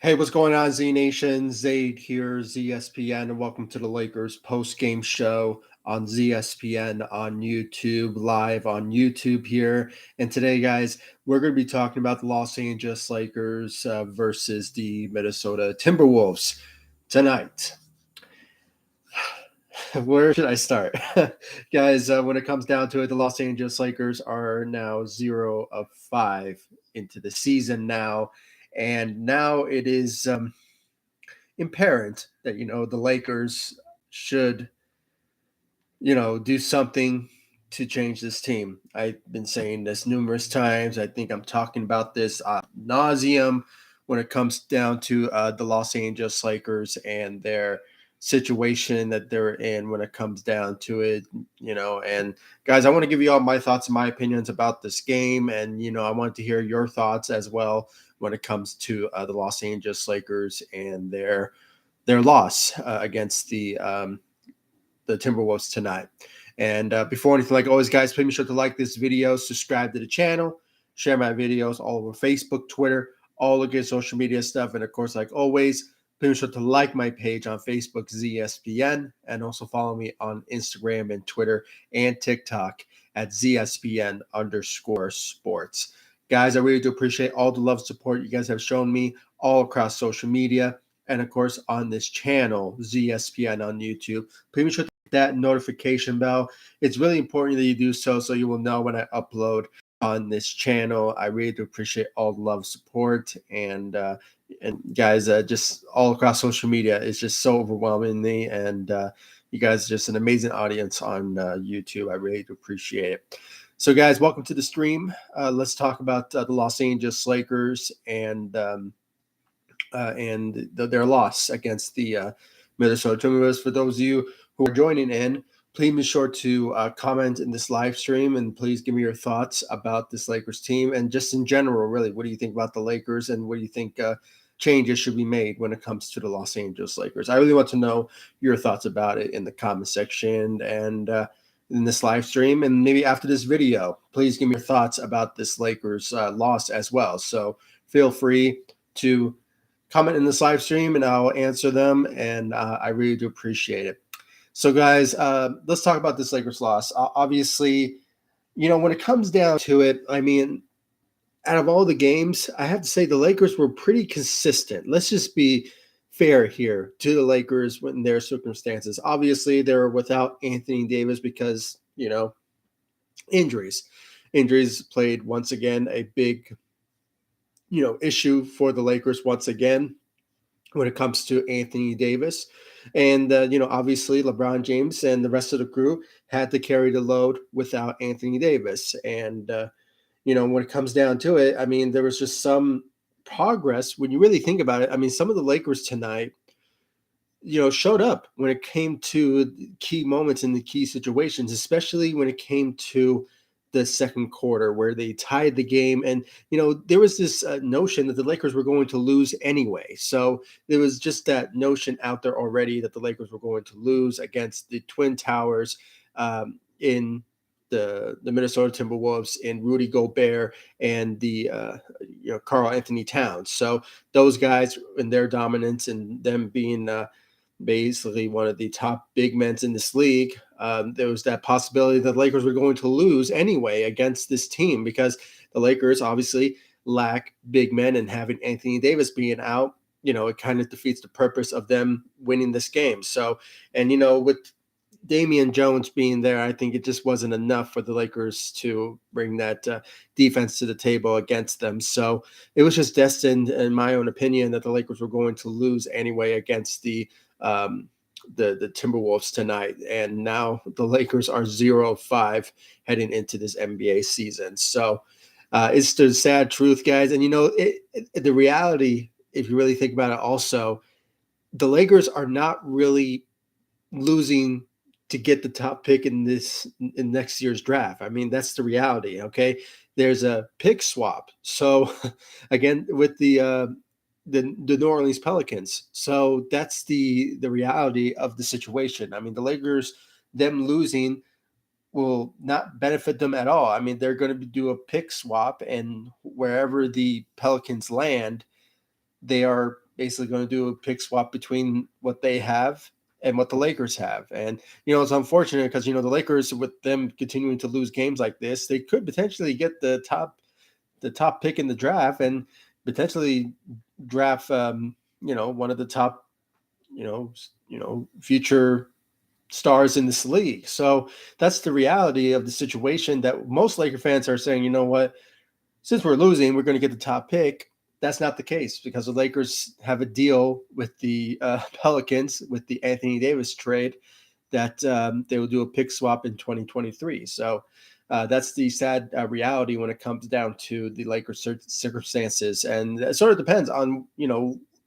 Hey, what's going on, Z Nation? Zaid here, ZSPN, and welcome to the Lakers post-game show on ZSPN on YouTube, live on YouTube here. And today, guys, we're going to be talking about the Los Angeles Lakers versus the Minnesota Timberwolves tonight. Where should I start? Guys, when it comes down to it, the Los Angeles Lakers are now 0 of 5 into the season now. And now it is apparent that the Lakers should do something to change this team. I've been saying this numerous times. I think I'm talking about this ad nauseum when it comes down to the Los Angeles Lakers and their situation that they're in when it comes down to it. And guys, I want to give you all my thoughts and my opinions about this game, and I want to hear your thoughts as well when it comes to the Los Angeles Lakers and their loss against the Timberwolves tonight. And before anything, like always, guys, please be sure to like this video, subscribe to the channel, share my videos all over Facebook, Twitter, all the good social media stuff. And of course, like always, please be sure to like my page on Facebook, ZSPN, and also follow me on Instagram and Twitter and TikTok at ZSPN_sports. Guys, I really do appreciate all the love and support you guys have shown me all across social media. And of course, on this channel, ZSPN on YouTube. Please be sure to hit that notification bell. It's really important that you do so you will know when I upload on this channel. I really do appreciate all the love, support, and guys, just all across social media is just so overwhelming me, and you guys are just an amazing audience on YouTube. I really do appreciate it. So, guys, welcome to the stream. Let's talk about the Los Angeles Lakers and their loss against the Minnesota Timberwolves. For those of you who are joining in, please be sure to comment in this live stream, and please give me your thoughts about this Lakers team and just in general, really, what do you think about the Lakers, and what do you think changes should be made when it comes to the Los Angeles Lakers? I really want to know your thoughts about it in the comment section and in this live stream, and maybe after this video, please give me your thoughts about this Lakers loss as well. So feel free to comment in this live stream and I'll answer them, and I really do appreciate it. So, guys, let's talk about this Lakers loss. Obviously, when it comes down to it, I mean, out of all the games, I have to say the Lakers were pretty consistent. Let's just be fair here to the Lakers in their circumstances. Obviously, they're without Anthony Davis because, injuries. Injuries played once again a big, issue for the Lakers once again when it comes to Anthony Davis. And, obviously LeBron James and the rest of the crew had to carry the load without Anthony Davis. And, when it comes down to it, I mean, there was just some progress when you really think about it. I mean, some of the Lakers tonight, showed up when it came to key moments in the key situations, especially when it came to the second quarter where they tied the game. And, there was this notion that the Lakers were going to lose anyway. So there was just that notion out there already that the Lakers were going to lose against the Twin Towers in the Minnesota Timberwolves in Rudy Gobert and the Karl Anthony Towns. So those guys and their dominance and them being basically one of the top big men in this league, there was that possibility that the Lakers were going to lose anyway against this team because the Lakers obviously lack big men, and having Anthony Davis being out, it kind of defeats the purpose of them winning this game. So, and with Damien Jones being there, I think it just wasn't enough for the Lakers to bring that defense to the table against them. So it was just destined, in my own opinion, that the Lakers were going to lose anyway against the Timberwolves tonight. And now the Lakers are 0-5 heading into this NBA season. So it's the sad truth, guys. And, the reality, if you really think about it also, the Lakers are not really losing to get the top pick in next year's draft. I mean, that's the reality. Okay. There's a pick swap. So again, with the New Orleans Pelicans. So that's the reality of the situation. I mean, the Lakers, them losing will not benefit them at all. I mean, they're going to do a pick swap, and wherever the Pelicans land, they are basically going to do a pick swap between what they have and what the Lakers have. And, it's unfortunate because, the Lakers, with them continuing to lose games like this, they could potentially get the top pick in the draft and potentially draft, one of the top, future stars in this league. So that's the reality of the situation, that most Laker fans are saying, you know what, since we're losing, we're going to get the top pick. That's not the case, because the Lakers have a deal with the Pelicans with the Anthony Davis trade that they will do a pick swap in 2023. So that's the sad reality when it comes down to the Lakers circumstances. And it sort of depends on,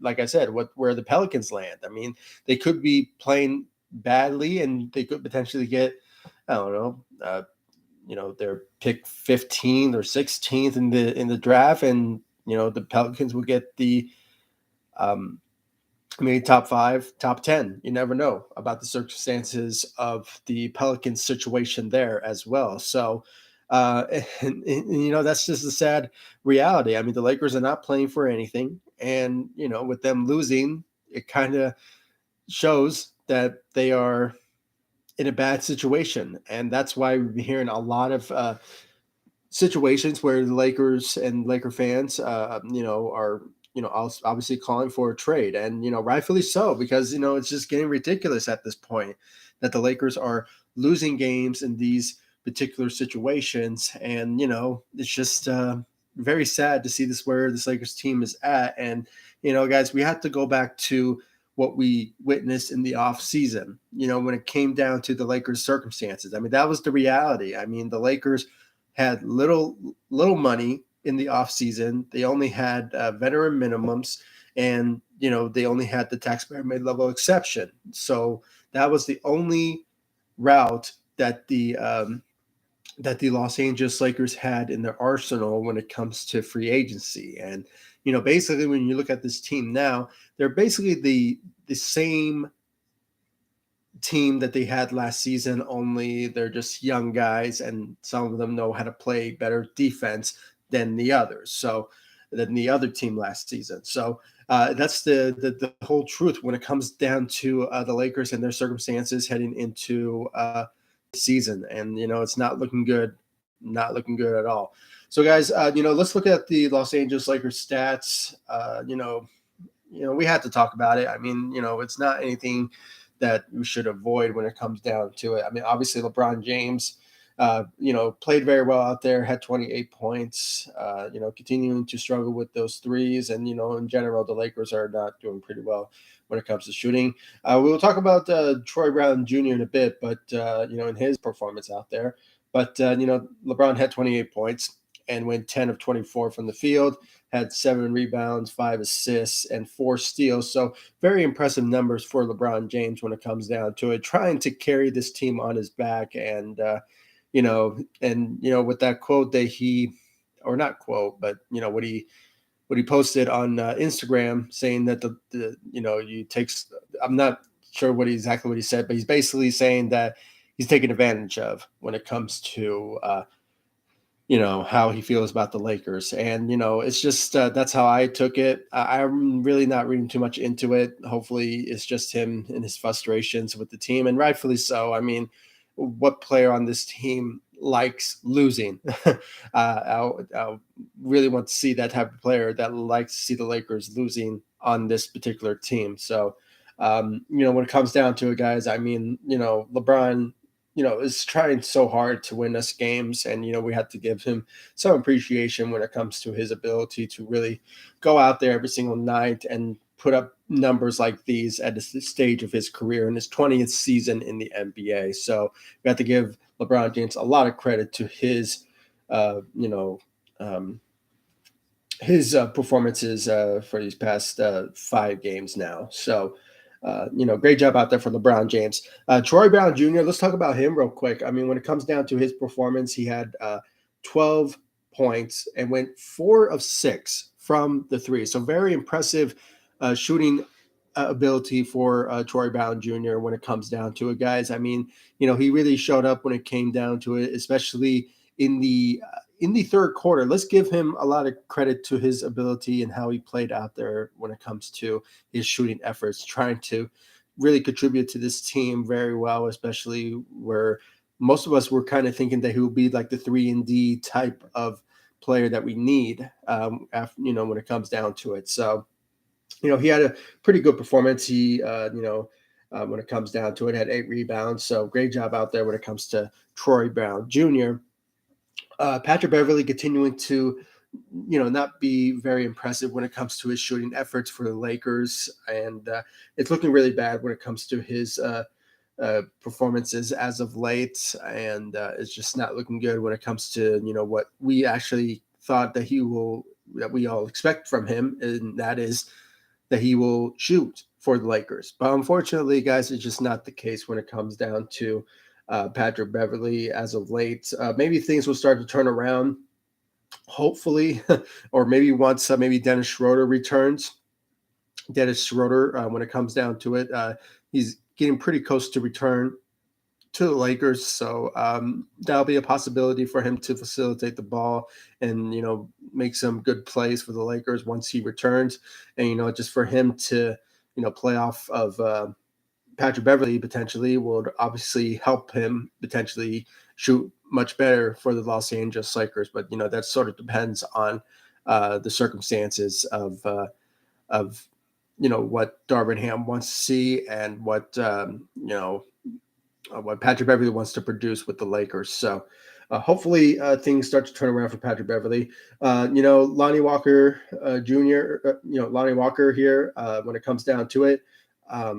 like I said, where the Pelicans land. I mean, they could be playing badly and they could potentially get, I don't know, their pick 15th or 16th in the draft, and the Pelicans will get the maybe top 5, top 10. You never know about the circumstances of the Pelicans situation there as well. So that's just a sad reality. I mean, the Lakers are not playing for anything, and with them losing, it kind of shows that they are in a bad situation. And that's why we've been hearing a lot of situations where the Lakers and Laker fans, are, obviously calling for a trade, and rightfully so, because it's just getting ridiculous at this point that the Lakers are losing games in these particular situations, and it's just very sad to see this where this Lakers team is at. And guys, we have to go back to what we witnessed in the off season. When it came down to the Lakers' circumstances, I mean, that was the reality. I mean, the Lakers had little money in the offseason. They only had veteran minimums, and they only had the taxpayer mid-level exception. So that was the only route that the Los Angeles Lakers had in their arsenal when it comes to free agency. And basically, when you look at this team now, they're basically the same team that they had last season, only they're just young guys, and some of them know how to play better defense than the others. So than the other team last season. So that's the whole truth when it comes down to the Lakers and their circumstances heading into the season. And it's not looking good at all. So guys, let's look at the Los Angeles Lakers stats. We had to talk about it. I mean, it's not anything that we should avoid when it comes down to it. I mean, obviously LeBron James, played very well out there, had 28 points, continuing to struggle with those threes. And, in general, the Lakers are not doing pretty well when it comes to shooting. We will talk about Troy Brown Jr. in a bit, but, in his performance out there. But, LeBron had 28 points and went 10 of 24 from the field, had 7 rebounds, 5 assists, and 4 steals. So very impressive numbers for LeBron James when it comes down to it, trying to carry this team on his back. And, with that quote that or not quote, but, what he posted on Instagram, saying that I'm not sure exactly what he said, but he's basically saying that he's taken advantage of when it comes to, how he feels about the Lakers. And, it's just, that's how I took it. I'm really not reading too much into it. Hopefully it's just him and his frustrations with the team, and rightfully so. I mean, what player on this team likes losing? I really want to see that type of player that likes to see the Lakers losing on this particular team. So, when it comes down to it, guys, I mean, LeBron, is trying so hard to win us games. And, we have to give him some appreciation when it comes to his ability to really go out there every single night and put up numbers like these at this stage of his career in his 20th season in the NBA. So we have to give LeBron James a lot of credit to his, performances for these past 5 games now. So, great job out there for LeBron James. Troy Brown Jr., let's talk about him real quick. I mean, when it comes down to his performance, he had 12 points and went 4 of 6 from the three. So very impressive shooting ability for Troy Brown Jr. when it comes down to it, guys. I mean, he really showed up when it came down to it, especially in the in the third quarter, let's give him a lot of credit to his ability and how he played out there when it comes to his shooting efforts, trying to really contribute to this team very well, especially where most of us were kind of thinking that he would be like the 3-and-D type of player that we need, after, when it comes down to it. So, he had a pretty good performance. He, when it comes down to it, had 8 rebounds. So great job out there when it comes to Troy Brown Jr. Patrick Beverley continuing to, not be very impressive when it comes to his shooting efforts for the Lakers, and it's looking really bad when it comes to his performances as of late, and it's just not looking good when it comes to what we actually thought that we all expect from him, and that is that he will shoot for the Lakers. But unfortunately, guys, it's just not the case when it comes down to Patrick Beverley as of late. Maybe things will start to turn around, hopefully, or maybe once maybe Dennis Schroeder returns. Dennis Schroeder, when it comes down to it, he's getting pretty close to return to the Lakers, so that'll be a possibility for him to facilitate the ball and make some good plays for the Lakers once he returns, and just for him to play off of Patrick Beverley potentially would obviously help him potentially shoot much better for the Los Angeles Lakers, but that sort of depends on the circumstances of what Darvin Ham wants to see and what Patrick Beverley wants to produce with the Lakers. So hopefully things start to turn around for Patrick Beverley. Lonnie Walker Jr., Lonnie Walker here, when it comes down to it,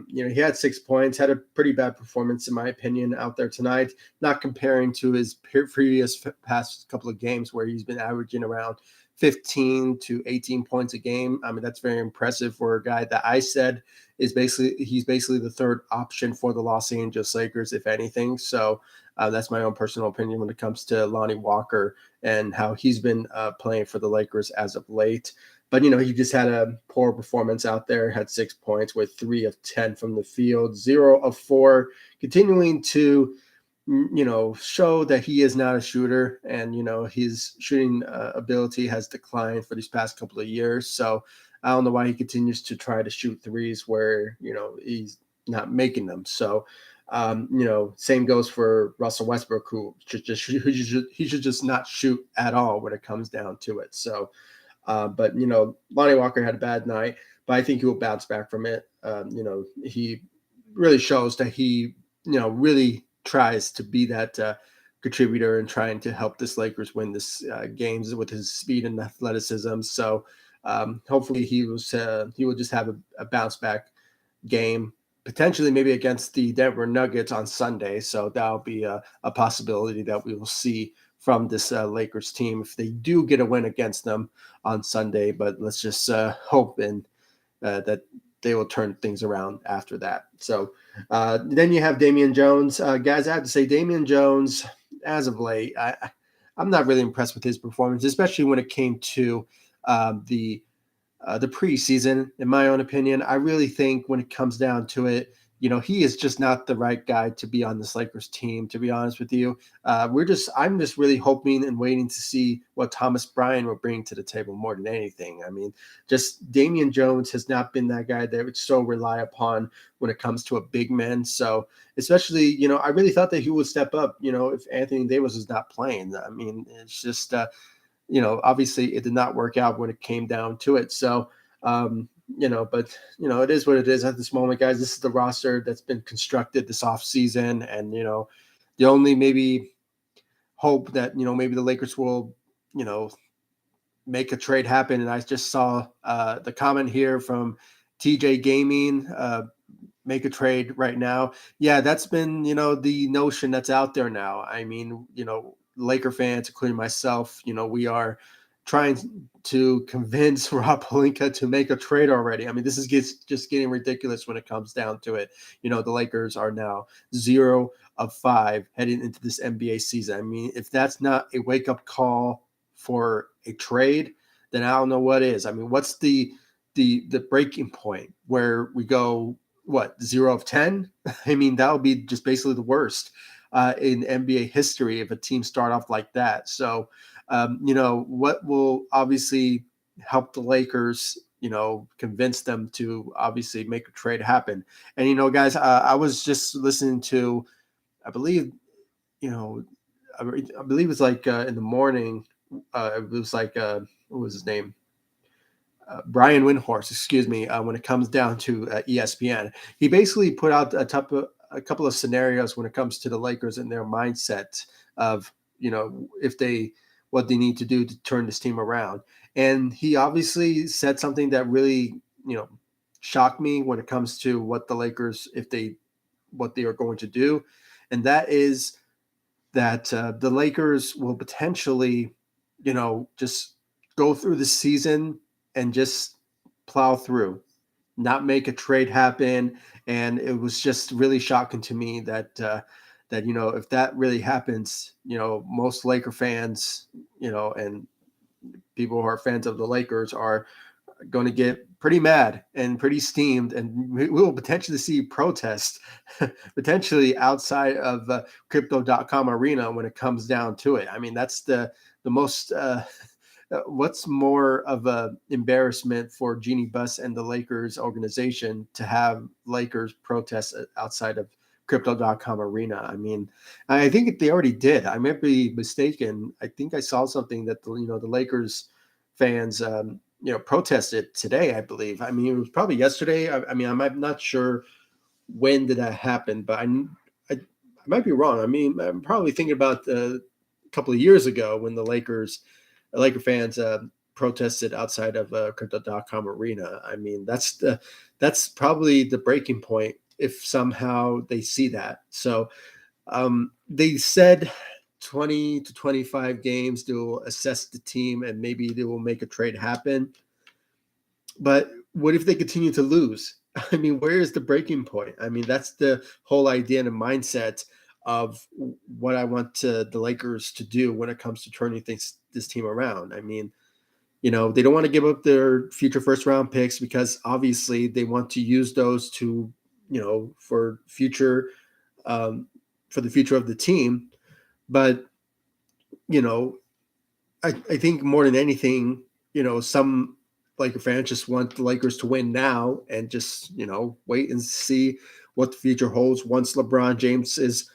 he had 6 points, had a pretty bad performance, in my opinion, out there tonight, not comparing to his previous past couple of games where he's been averaging around 15 to 18 points a game. I mean, that's very impressive for a guy that I said he's basically the third option for the Los Angeles Lakers, if anything. So that's my own personal opinion when it comes to Lonnie Walker and how he's been playing for the Lakers as of late. But, he just had a poor performance out there, had 6 points with 3 of 10 from the field, 0 of 4, continuing to, show that he is not a shooter, and, his shooting ability has declined for these past couple of years. So I don't know why he continues to try to shoot threes where, he's not making them. So, same goes for Russell Westbrook, who he should just not shoot at all when it comes down to it. So, but Lonnie Walker had a bad night, but I think he will bounce back from it. He really shows that he, really tries to be that contributor and trying to help this Lakers win this games with his speed and athleticism. So hopefully he will just have a bounce back game, potentially maybe against the Denver Nuggets on Sunday. So that'll be a possibility that we will see from this Lakers team if they do get a win against them on Sunday. But let's just hope and that they will turn things around after that. So then you have Damien Jones. Guys, I have to say, Damien Jones, as of late, I'm not really impressed with his performance, especially when it came to the preseason. In my own opinion, I really think when it comes down to it, he is just not the right guy to be on this Lakers team, to be honest with you. I'm just really hoping and waiting to see what Thomas Bryant will bring to the table more than anything. I mean, just Damian Jones has not been that guy that would so rely upon when it comes to a big man. So especially, I really thought that he would step up, if Anthony Davis is not playing. I mean, it's just, obviously it did not work out when it came down to it. So, but it is what it is at this moment, guys. This is the roster that's been constructed this offseason, and the only maybe hope that maybe the Lakers will make a trade happen. And I just saw the comment here from TJ Gaming, make a trade right now. Yeah, that's been the notion that's out there now. I mean, Laker fans, including myself, we are trying to convince Rob Pelinka to make a trade already. I mean, this is just getting ridiculous when it comes down to it. The Lakers are now 0 of 5 heading into this NBA season. I mean, if that's not a wake-up call for a trade, then I don't know what is. I mean, what's the breaking point where we go, 0 of 10? I mean, that would be just basically the worst in NBA history if a team start off like that. So What will obviously help the Lakers, convince them to obviously make a trade happen. And, guys, I was just listening to, I believe, you know, I believe it's like in the morning. It was like, what was his name? Brian Windhorst, excuse me, when it comes down to ESPN. He basically put out a couple of scenarios when it comes to the Lakers and their mindset of, if what they need to do to turn this team around. And he obviously said something that really, shocked me when it comes to what the Lakers, what they are going to do. And that is that the Lakers will potentially, just go through the season and just plow through, not make a trade happen. And it was just really shocking to me that if that really happens, most Laker fans, and people who are fans of the Lakers are going to get pretty mad and pretty steamed, and we will potentially see protests potentially outside of crypto.com arena when it comes down to it. I mean, that's the most what's more of a embarrassment for Jeannie Buss and the Lakers organization to have Lakers protests outside of crypto.com arena. I mean, I think they already did. I might be mistaken. I think I saw something that the Lakers fans protested today, I believe. I mean, it was probably yesterday. I mean, I'm not sure when did that happen, but I might be wrong. I mean, I'm probably thinking about a couple of years ago when the Laker fans protested outside of crypto.com arena. I mean, that's probably the breaking point if somehow they see that. So they said 20 to 25 games to assess the team and maybe they will make a trade happen. But what if they continue to lose? I mean, where is the breaking point? I mean, that's the whole idea and mindset of what I want the Lakers to do when it comes to turning this team around. I mean, they don't want to give up their future first round picks because obviously they want to use those to, for future, for the future of the team. But, I think more than anything, some Laker fans just want the Lakers to win now and just, wait and see what the future holds once LeBron James is,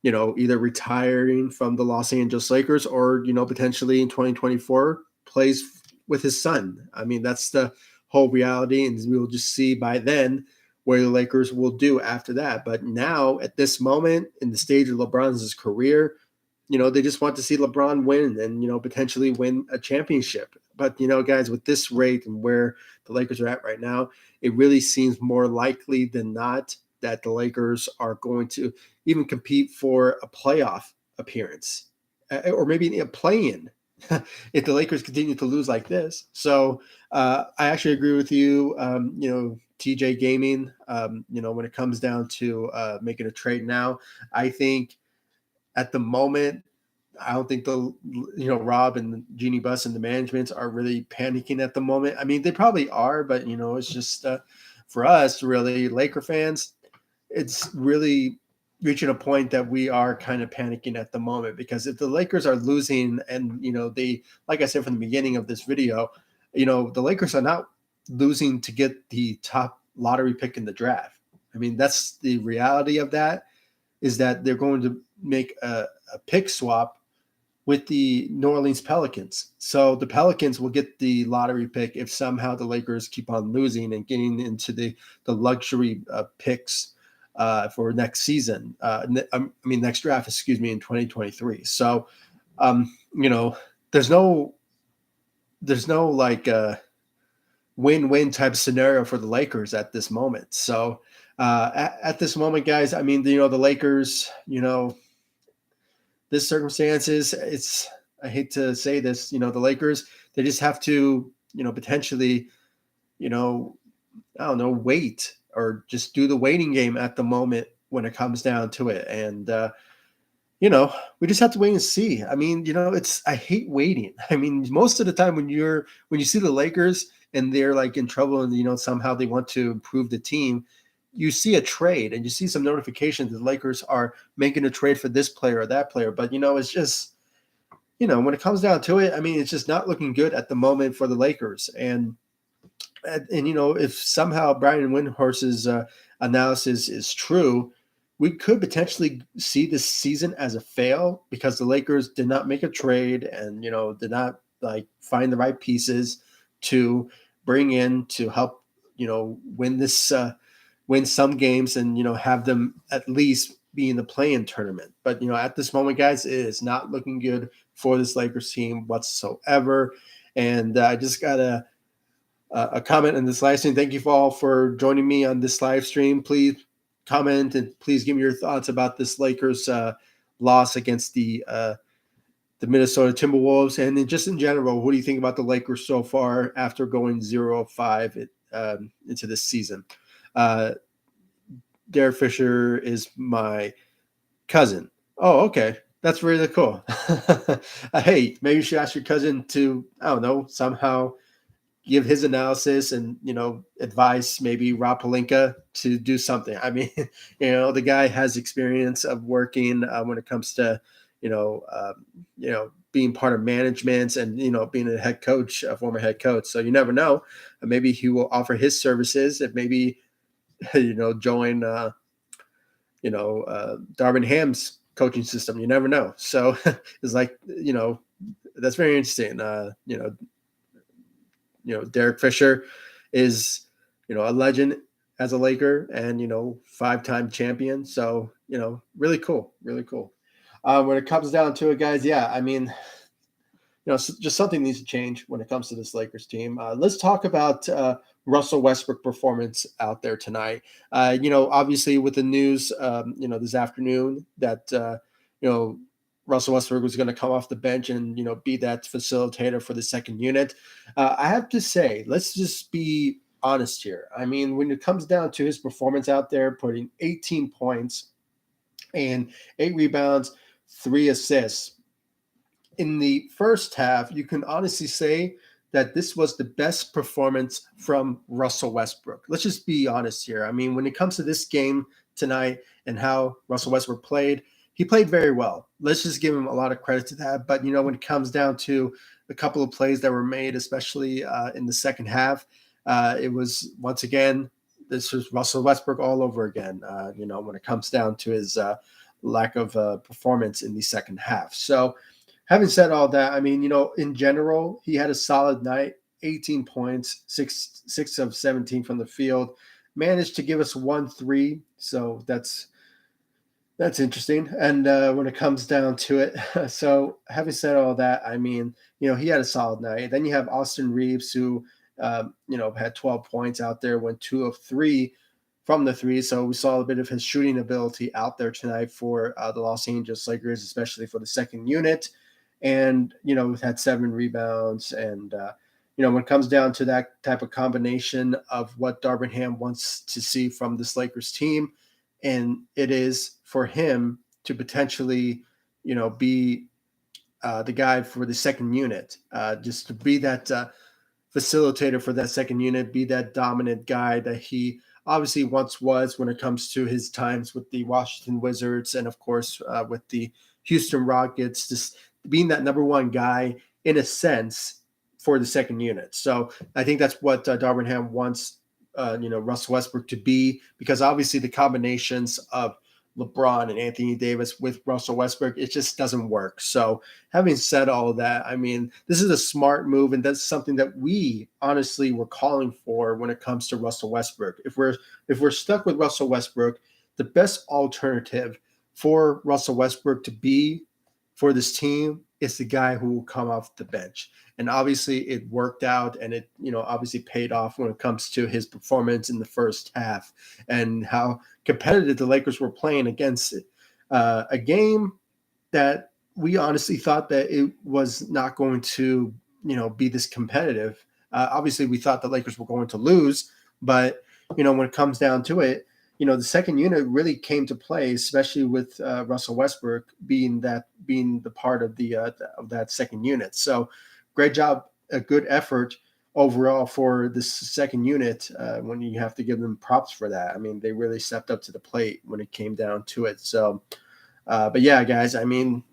either retiring from the Los Angeles Lakers or, potentially in 2024 plays with his son. I mean, that's the whole reality. And we'll just see by then where the Lakers will do after that. But now at this moment in the stage of LeBron's career, they just want to see LeBron win and, potentially win a championship. But, guys, with this rate and where the Lakers are at right now, it really seems more likely than not that the Lakers are going to even compete for a playoff appearance or maybe a play-in if the Lakers continue to lose like this. So I actually agree with you, TJ Gaming, when it comes down to making a trade now. I think at the moment, I don't think Rob and Jeannie Buss and the management are really panicking at the moment. I mean, they probably are, but it's just for us, really, Laker fans, it's really reaching a point that we are kind of panicking at the moment because if the Lakers are losing and they, like I said from the beginning of this video, the Lakers are not losing to get the top lottery pick in the draft. I mean, that's the reality of that, is that they're going to make a pick swap with the New Orleans Pelicans. So the Pelicans will get the lottery pick if somehow the Lakers keep on losing and getting into the luxury picks for next season. Next draft, in 2023. So, there's no like win-win type scenario for the Lakers at this moment. So at this moment, guys, I mean, the Lakers, this circumstances, I hate to say this, the Lakers, they just have to, potentially, I don't know, wait or just do the waiting game at the moment when it comes down to it. And, we just have to wait and see. I mean, I hate waiting. I mean, most of the time when you see the Lakers and they're like in trouble and, somehow they want to improve the team, you see a trade and you see some notifications that the Lakers are making a trade for this player or that player. But, it's just, when it comes down to it, I mean, it's just not looking good at the moment for the Lakers. And if somehow Brian Windhorst's analysis is true, we could potentially see this season as a fail because the Lakers did not make a trade and did not like find the right pieces to bring in to help win this win some games and have them at least be in the play-in tournament. But at this moment, guys, it is not looking good for this Lakers team whatsoever. And I just gotta a comment in this live stream. Thank you all for joining me on this live stream. Please comment and please give me your thoughts about this Lakers loss against the Minnesota Timberwolves, and then just in general, what do you think about the Lakers so far after going 0-5 into this season? Derek Fisher is my cousin. Oh, okay. That's really cool. Hey, maybe you should ask your cousin to, I don't know, somehow give his analysis and advise maybe Rob Pelinka to do something. I mean, the guy has experience of working when it comes to being part of management and being a head coach, a former head coach. So you never know. Maybe he will offer his services and maybe join Darvin Ham's coaching system. You never know. So it's like that's very interesting. Derek Fisher is, a legend as a Laker and, 5-time champion. So, really cool, really cool. When it comes down to it, guys, yeah, I mean, just something needs to change when it comes to this Lakers team. Let's talk about Russell Westbrook performance out there tonight. Obviously with the news, this afternoon that, Russell Westbrook was going to come off the bench and, be that facilitator for the second unit. I have to say, let's just be honest here. I mean, when it comes down to his performance out there, putting 18 points and 8 rebounds, 3 assists, in the first half, you can honestly say that this was the best performance from Russell Westbrook. Let's just be honest here. I mean, when it comes to this game tonight and how Russell Westbrook played, he played very well. Let's just give him a lot of credit to that. But, when it comes down to a couple of plays that were made, especially in the second half, it was once again, this was Russell Westbrook all over again, when it comes down to his lack of performance in the second half. So, having said all that, I mean, in general, he had a solid night, 18 points, 6 of 17 from the field, managed to give us 1-3. So that's interesting. And when it comes down to it, so having said all that, I mean, he had a solid night. Then you have Austin Reeves, who, had 12 points out there, went 2 of 3 from the three. So we saw a bit of his shooting ability out there tonight for the Los Angeles Lakers, especially for the second unit. And, had 7 rebounds. And, when it comes down to that type of combination of what Darvin Ham wants to see from this Lakers team, and it is for him to potentially, be the guy for the second unit, just to be that facilitator for that second unit, be that dominant guy that he obviously once was when it comes to his times with the Washington Wizards and, of course, with the Houston Rockets, just being that number one guy in a sense for the second unit. So I think that's what Darvin Ham wants, Russell Westbrook to be, because obviously the combinations of LeBron and Anthony Davis with Russell Westbrook, it just doesn't work. So having said all of that, I mean, this is a smart move, and that's something that we honestly were calling for when it comes to Russell Westbrook. If we're stuck with Russell Westbrook, the best alternative for Russell Westbrook to be for this team is the guy who will come off the bench. And obviously it worked out, and it, obviously paid off when it comes to his performance in the first half and how competitive the Lakers were playing against a game that we honestly thought that it was not going to, be this competitive. Obviously we thought the Lakers were going to lose, but, when it comes down to it, the second unit really came to play, especially with Russell Westbrook being the part of of that second unit. So great job, a good effort overall for this second unit when you have to give them props for that. I mean, they really stepped up to the plate when it came down to it. So, but yeah, guys, I mean,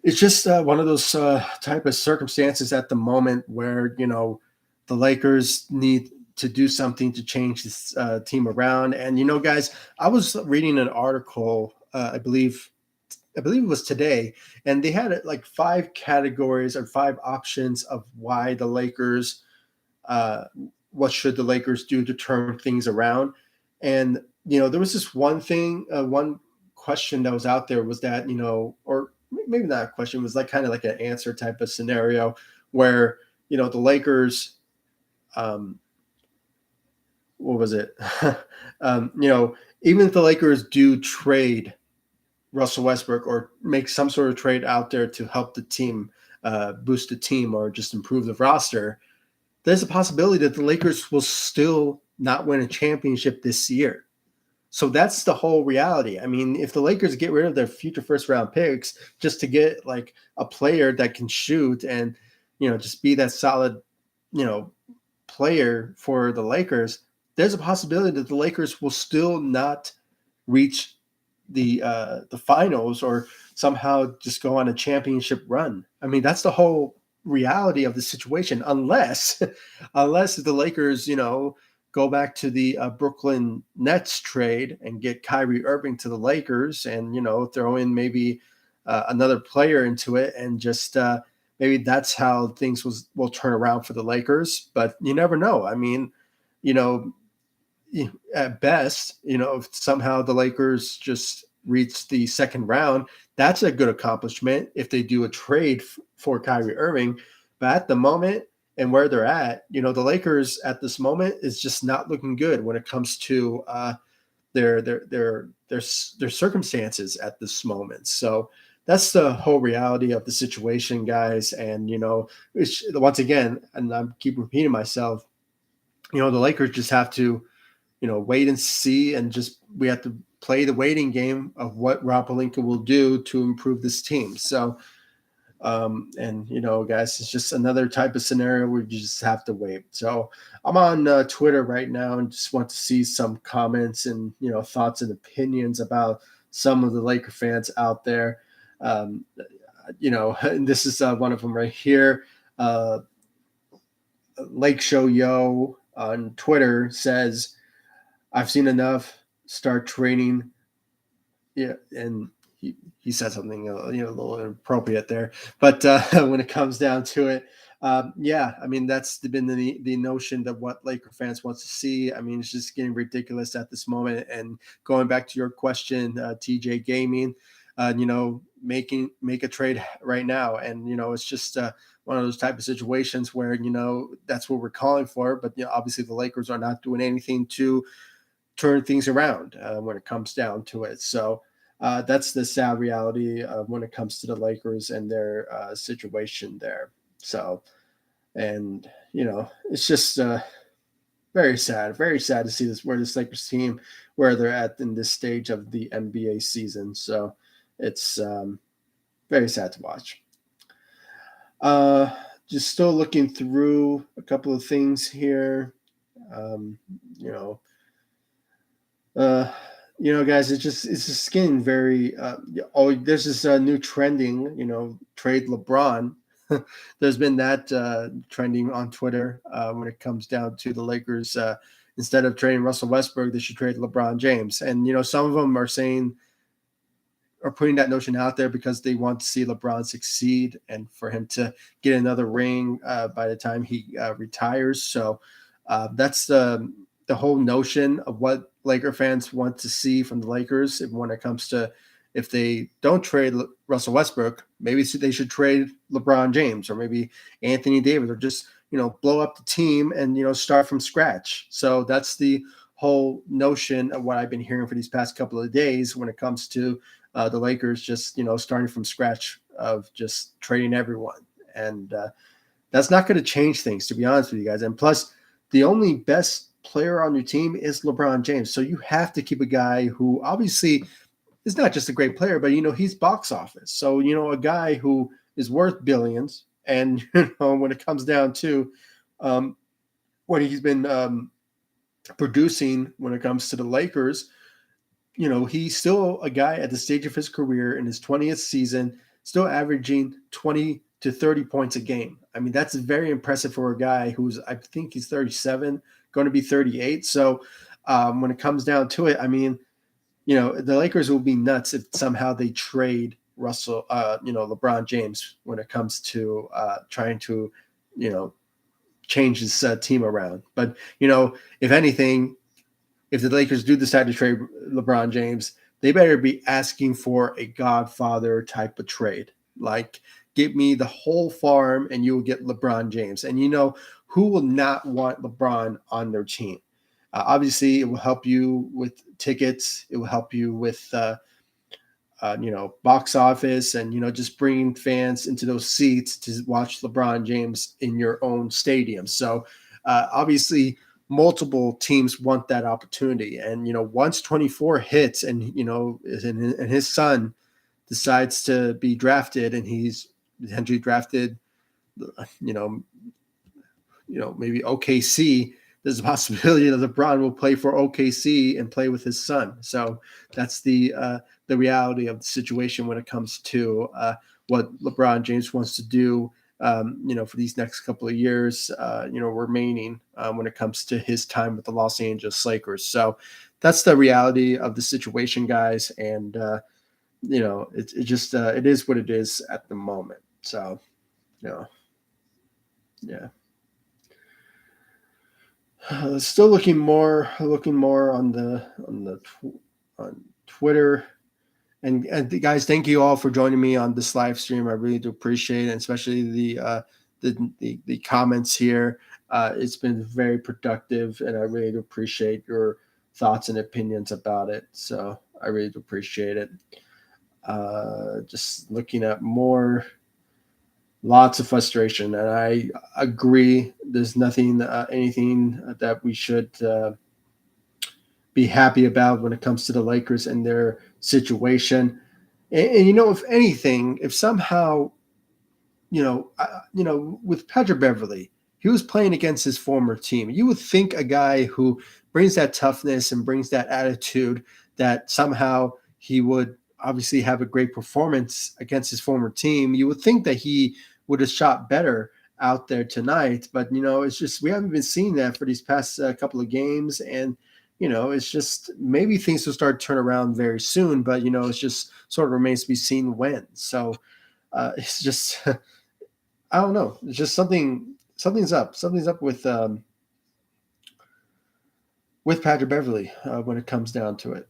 It's just one of those type of circumstances at the moment where the Lakers need to do something to change this team around. And guys, I was reading an article, I believe it was today, and they had like five categories or five options of why the Lakers, uh, what should the Lakers do to turn things around. And there was this one thing, one question that was out there was that or maybe not a question, it was like kind of like an answer type of scenario where the Lakers, um, what was it? um, you know, even if the Lakers do trade Russell Westbrook or make some sort of trade out there to help the team, boost the team, or just improve the roster, there's a possibility that the Lakers will still not win a championship this year. So that's the whole reality. I mean, if the Lakers get rid of their future first round picks just to get like a player that can shoot and, just be that solid, you know, player for the Lakers, there's a possibility that the Lakers will still not reach the finals or somehow just go on a championship run. I mean, that's the whole reality of the situation, unless unless the Lakers, go back to the Brooklyn Nets trade and get Kyrie Irving to the Lakers, and throw in maybe another player into it, and just maybe that's how things will turn around for the Lakers. But you never know. I mean, you know, at best, if somehow the Lakers just reach the second round, that's a good accomplishment if they do a trade for Kyrie Irving. But at the moment and where they're at, the Lakers at this moment is just not looking good when it comes to their circumstances at this moment. So that's the whole reality of the situation, guys. And once again, and I keep repeating myself, the Lakers just have to wait and see, and just we have to play the waiting game of what Rob Pelinka will do to improve this team. So, and guys, it's just another type of scenario where you just have to wait. So, I'm on Twitter right now and just want to see some comments and thoughts and opinions about some of the Laker fans out there. Um, and this is one of them right here. Lake Show Yo on Twitter says, I've seen enough. Start training. Yeah, and he said something a little inappropriate there, but when it comes down to it, yeah, I mean that's been the notion that what Laker fans wants to see. I mean, it's just getting ridiculous at this moment. And going back to your question, TJ Gaming, make a trade right now, and it's just one of those type of situations where that's what we're calling for. But obviously the Lakers are not doing anything to turn things around when it comes down to it. So that's the sad reality when it comes to the Lakers and their situation there. So, and it's just very sad to see this where this Lakers team where they're at in this stage of the NBA season. So it's very sad to watch. Uh, just still looking through a couple of things here. Um, you know, uh, guys, it's just getting very. Oh, there's this new trending. Trade LeBron. There's been that trending on Twitter when it comes down to the Lakers. Instead of trading Russell Westbrook, they should trade LeBron James. And some of them are saying, are putting that notion out there because they want to see LeBron succeed and for him to get another ring by the time he retires. So that's the whole notion of what Laker fans want to see from the Lakers when it comes to, if they don't trade Russell Westbrook, maybe they should trade LeBron James or maybe Anthony Davis, or just blow up the team and start from scratch. So that's the whole notion of what I've been hearing for these past couple of days when it comes to the Lakers just starting from scratch of just trading everyone. And that's not going to change things, to be honest with you guys. And plus, the only best player on your team is LeBron James. So you have to keep a guy who obviously is not just a great player, but he's box office. So a guy who is worth billions, and when it comes down to what he's been producing when it comes to the Lakers, he's still a guy at the stage of his career in his 20th season, still averaging 20 to 30 points a game. I mean, that's very impressive for a guy who's, I think he's 37, going to be 38. So when it comes down to it, I mean, the Lakers will be nuts if somehow they trade LeBron James when it comes to trying to, you know, change his team around. But, if anything, if the Lakers do decide to trade LeBron James, they better be asking for a Godfather type of trade. Like, give me the whole farm and you will get LeBron James. And who will not want LeBron on their team? Obviously, it will help you with tickets. It will help you with box office and, just bringing fans into those seats to watch LeBron James in your own stadium. So obviously multiple teams want that opportunity. And, once 24 hits and, and his son decides to be drafted and he's potentially drafted, you know, maybe OKC, there's a possibility that LeBron will play for OKC and play with his son. So that's the reality of the situation when it comes to what LeBron James wants to do, for these next couple of years, remaining when it comes to his time with the Los Angeles Lakers. So that's the reality of the situation, guys. And, it is what it is at the moment. So, yeah. Still looking more on Twitter, and guys, thank you all for joining me on this live stream. I really do appreciate it, and especially the comments here. It's been very productive, and I really do appreciate your thoughts and opinions about it. So I really do appreciate it. Just looking at more. Lots of frustration, and I agree. There's anything that we should be happy about when it comes to the Lakers and their situation. And if anything, if somehow, with Patrick Beverley, he was playing against his former team. You would think a guy who brings that toughness and brings that attitude, that somehow he would obviously have a great performance against his former team. You would think that he would have shot better out there tonight, but it's just we haven't been seeing that for these past couple of games, and it's just maybe things will start to turn around very soon, but it's just sort of remains to be seen when. So it's just I don't know. It's just something's up. Something's up with Patrick Beverley when it comes down to it.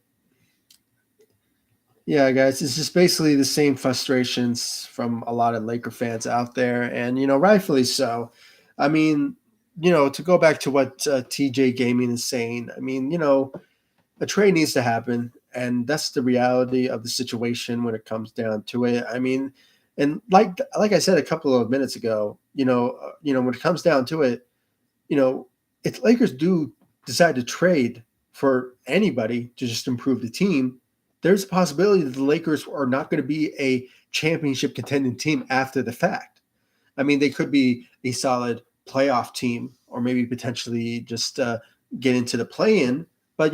Yeah, guys, it's just basically the same frustrations from a lot of Laker fans out there, and rightfully so. I mean, to go back to what TJ Gaming is saying, I mean, a trade needs to happen, and that's the reality of the situation when it comes down to it. I mean, and like I said a couple of minutes ago, when it comes down to it, if Lakers do decide to trade for anybody to just improve the team, there's a possibility that the Lakers are not going to be a championship contending team after the fact. I mean, they could be a solid playoff team or maybe potentially just get into the play-in. But,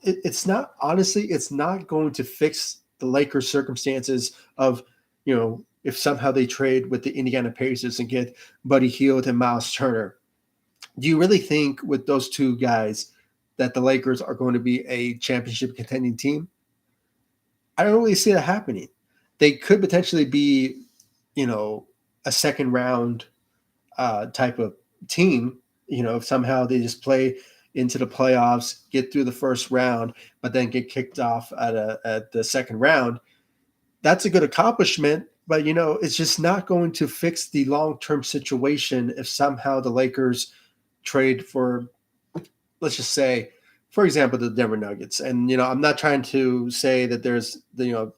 it's not, honestly, it's not going to fix the Lakers' circumstances of, if somehow they trade with the Indiana Pacers and get Buddy Hield and Miles Turner. Do you really think with those two guys that the Lakers are going to be a championship contending team? I don't really see that happening. They could potentially be, a second round type of team, if somehow they just play into the playoffs, get through the first round, but then get kicked off at the second round. That's a good accomplishment, but it's just not going to fix the long-term situation if somehow the Lakers trade for, let's just say, for example, the Denver Nuggets. And, I'm not trying to say that there's,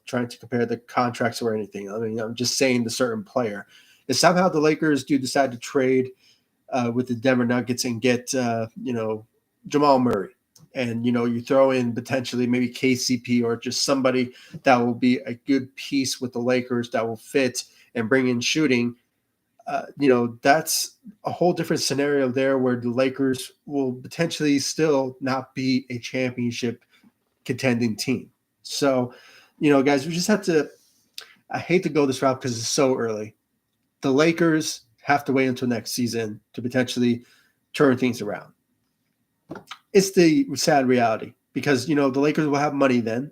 trying to compare the contracts or anything. I mean, I'm just saying the certain player. If somehow the Lakers do decide to trade with the Denver Nuggets and get, Jamal Murray, and, you throw in potentially maybe KCP or just somebody that will be a good piece with the Lakers that will fit and bring in shooting, that's a whole different scenario there where the Lakers will potentially still not be a championship contending team. So, guys, we just have to, I hate to go this route because it's so early. The Lakers have to wait until next season to potentially turn things around. It's the sad reality because, the Lakers will have money then,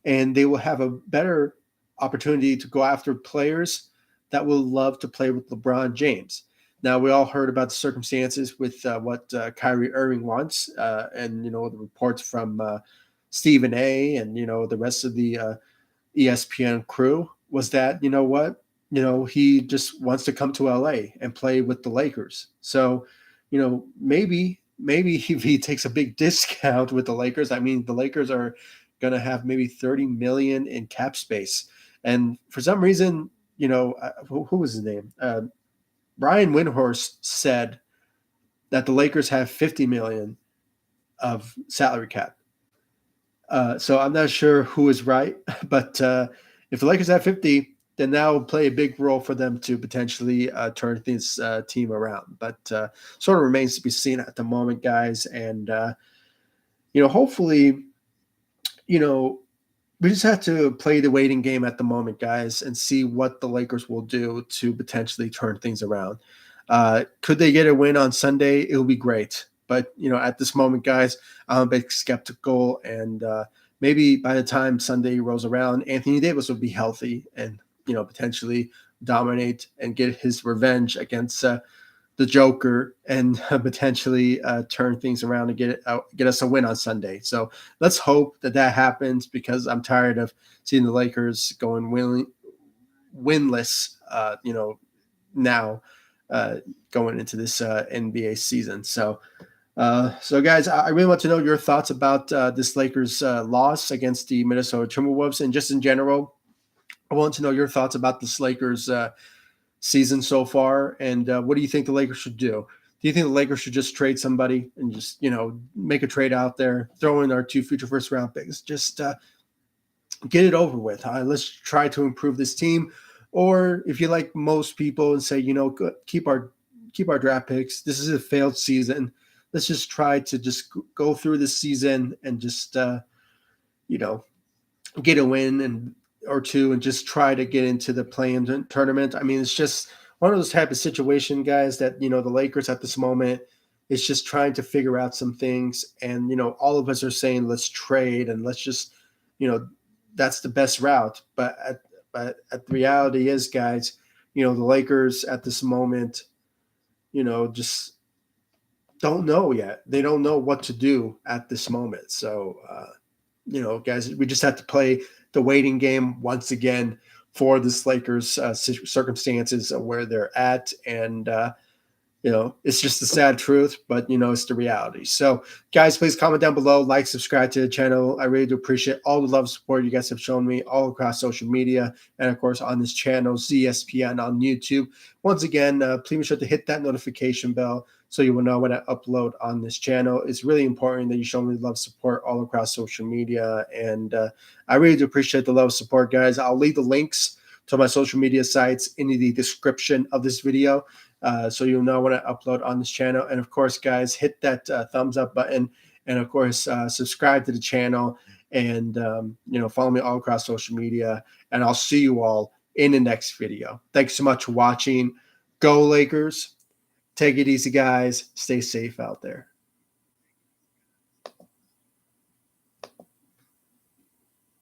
and they will have a better opportunity to go after players that will love to play with LeBron James. Now, we all heard about the circumstances with what Kyrie Irving wants, and the reports from Stephen A. and the rest of the ESPN crew was that he just wants to come to LA and play with the Lakers. So, maybe if he takes a big discount with the Lakers, I mean, the Lakers are going to have maybe 30 million in cap space. And for some reason, who was his name? Brian Windhorst said that the Lakers have 50 million of salary cap. So I'm not sure who is right, but if the Lakers have 50, then that will play a big role for them to potentially turn this team around. But sort of remains to be seen at the moment, guys. And hopefully, we just have to play the waiting game at the moment, guys, and see what the Lakers will do to potentially turn things around. Could they get a win on Sunday? It will be great. But, at this moment, guys, I'm a bit skeptical. And maybe by the time Sunday rolls around, Anthony Davis will be healthy and, potentially dominate and get his revenge against the Joker and potentially turn things around and get us a win on Sunday. So let's hope that happens because I'm tired of seeing the Lakers going winless, now going into this NBA season. So guys, I really want to know your thoughts about this Lakers loss against the Minnesota Timberwolves, and just in general, I want to know your thoughts about this Lakers season so far, and what do you think the Lakers should do? Do you think the Lakers should just trade somebody and just make a trade out there, throw in our 2 future first round picks, just get it over with? Let's try to improve this team, or if you like most people and say keep our draft picks. This is a failed season. Let's just try to just go through this season and just get a win or two and just try to get into the play-in tournament. I mean, it's just one of those type of situation, guys, that the Lakers at this moment is just trying to figure out some things, and all of us are saying let's trade and let's just that's the best route. But the reality is, guys, the Lakers at this moment, just don't know yet. They don't know what to do at this moment. So, guys, we just have to play the waiting game once again for this Lakers circumstances of where they're at. And, it's just the sad truth, but, it's the reality. So, guys, please comment down below, like, subscribe to the channel. I really do appreciate all the love and support you guys have shown me all across social media and, of course, on this channel, ZSPN on YouTube. Once again, please be sure to hit that notification bell so you will know when I upload on this channel. It's really important that you show me love support all across social media, and I really do appreciate the love and support, guys. I'll leave the links to my social media sites in the description of this video, so you'll know when I upload on this channel. And of course, guys, hit that thumbs up button, and of course, subscribe to the channel, and follow me all across social media. And I'll see you all in the next video. Thanks so much for watching. Go Lakers! Take it easy, guys. Stay safe out there.